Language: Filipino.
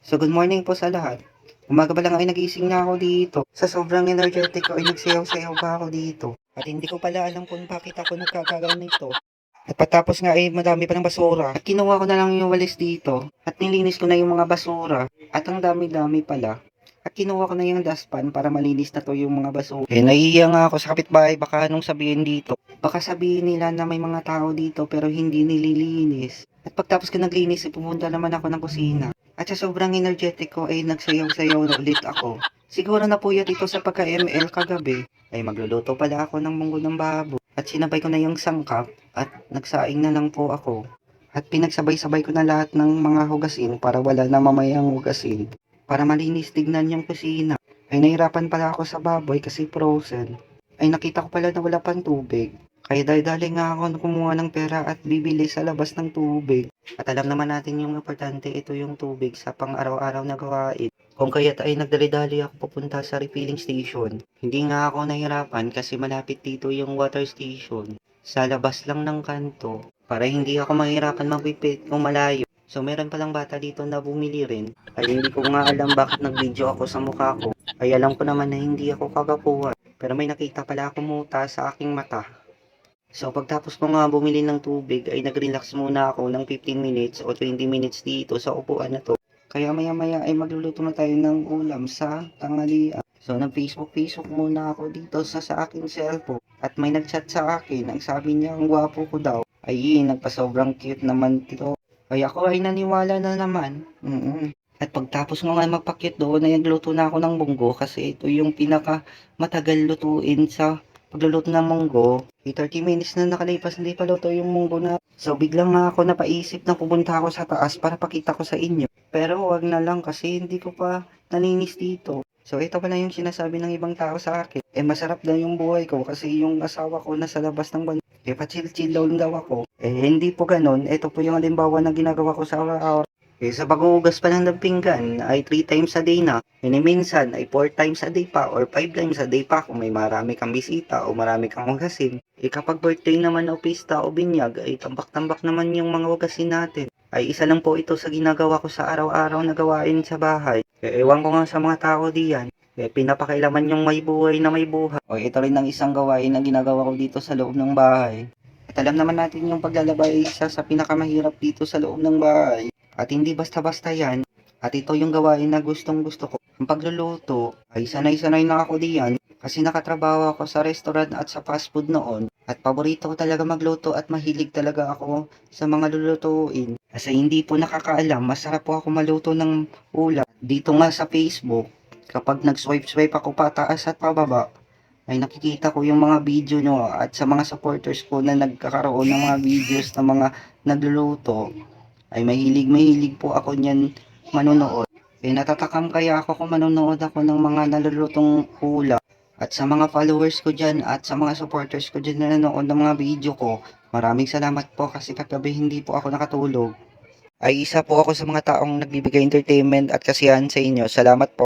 So good morning po sa lahat. Umaga pa lang ay nagising na ako dito. Sa sobrang energetic ko ay nagsayaw-sayaw pa ako dito. At hindi ko pala alam kung bakit ako nagkakaroon nito. At patapos nga ay madami pa ng basura. At kinuha ko na lang yung walis dito. At nilinis ko na yung mga basura. At ang dami-dami pala. At kinuha ko na yung dustpan para malinis na to yung mga basura. Eh, nahihiya nga ako sa kapitbahay. Baka anong sabihin dito. Baka sabihin nila na may mga tao dito pero hindi nililinis. At pagtapos ko naglinis, pumunta naman ako ng kusina. At sa sobrang energetic ko ay nagsayaw-sayaw na ulit ako. Siguro napuyat ito sa pagka-ML kagabi. Ay magluluto pala ako ng munggo ng babo. At sinabay ko na yung sangkap at nagsaing na lang po ako. At pinagsabay-sabay ko na lahat ng mga hugasin para wala na mamayang hugasin. Para malinis tignan yung kusina. Ay nahirapan pala ako sa baboy kasi frozen. Ay nakita ko pala na wala pang tubig. Kaya dali-dali nga ako na kumuha ng pera at bibili sa labas ng tubig. At alam naman natin yung importante ito yung tubig sa pang-araw-araw na gawain. Kung kaya't ay nagdali-dali ako papunta sa refilling station. Hindi nga ako nahirapan kasi malapit dito yung water station. Sa labas lang ng kanto. Para hindi ako mahirapan magpipit kung malayo. So meron palang bata dito na bumili rin. Ay hindi ko nga alam bakit nag-video ako sa mukha ko. Ay alam ko naman na hindi ako kagapuhan. Pero may nakita pala akong muta sa aking mata. So pagtapos ko nga bumili ng tubig ay nag-relax muna ako ng 15 minutes o 20 minutes dito sa upuan na to. Kaya maya-maya ay magluluto na tayo ng ulam sa tanghalian. So nag-Facebook muna ako dito sa aking cellphone. At may nag-chat sa akin, ang sabi niya ang gwapo ko daw. Ay nagpa-sobrang cute naman ito. Kaya ako ay naniwala na naman. At pagtapos ko nga magpakit doon, ay nagluto na ako ng munggo kasi ito yung pinaka matagal lutuin sa pagluluto ng munggo. 30 minutes na nakalipas, hindi pa luto yung munggo na. So biglang nga ako napaisip na pupunta ako sa taas para pakita ko sa inyo. Pero wag na lang kasi hindi ko pa nalinis dito. So ito pala yung sinasabi ng ibang tao sa akin. Eh masarap daw yung buhay ko kasi yung asawa ko nasa labas ng banyo. Eh pa-chill-chill daw ako. Eh hindi po ganun. Ito po yung halimbawa na ginagawa ko sa araw-araw. Eh sa paghuhugas pa lang ng pinggan ay 3 times a day na. Minsan ay 4 times a day pa or 5 times a day pa kung may marami kang bisita o marami kang hugasin. Eh kapag birthday naman o pista o binyag ay tambak-tambak naman yung mga hugasin natin. Ay isa lang po ito sa ginagawa ko sa araw-araw na gawain sa bahay. Eh ewan ko nga sa mga tao diyan. Eh pinapakailaman yung may buhay na may buhay. O ito rin ang isang gawain na ginagawa ko dito sa loob ng bahay. At alam naman natin yung paglalaba ay isa sa pinakamahirap dito sa loob ng bahay. At hindi basta-basta yan. At ito yung gawain na gustong gusto ko. Ang pagluluto ay sanay-sanay na ako diyan kasi nakatrabaho ako sa restaurant at sa fast food noon. At paborito ko talaga magluto at mahilig talaga ako sa mga lulutuin. Kasi hindi po nakakaalam, masarap po ako maluto ng ulam. Dito nga sa Facebook, kapag nag-swipe ako pataas at pababa, ay nakikita ko yung mga video nyo at sa mga supporters ko na nagkakaroon ng mga videos ng mga nagluluto ay mahilig po ako niyan manonood. Eh natatakam kaya ako kung manonood ako ng mga nalulutong ulam. At sa mga followers ko dyan at sa mga supporters ko dyan na nanonood ng mga video ko, maraming salamat po kasi kagabi hindi po ako nakatulog. Ay isa po ako sa mga taong nagbibigay entertainment at kasiyahan sa inyo. Salamat po.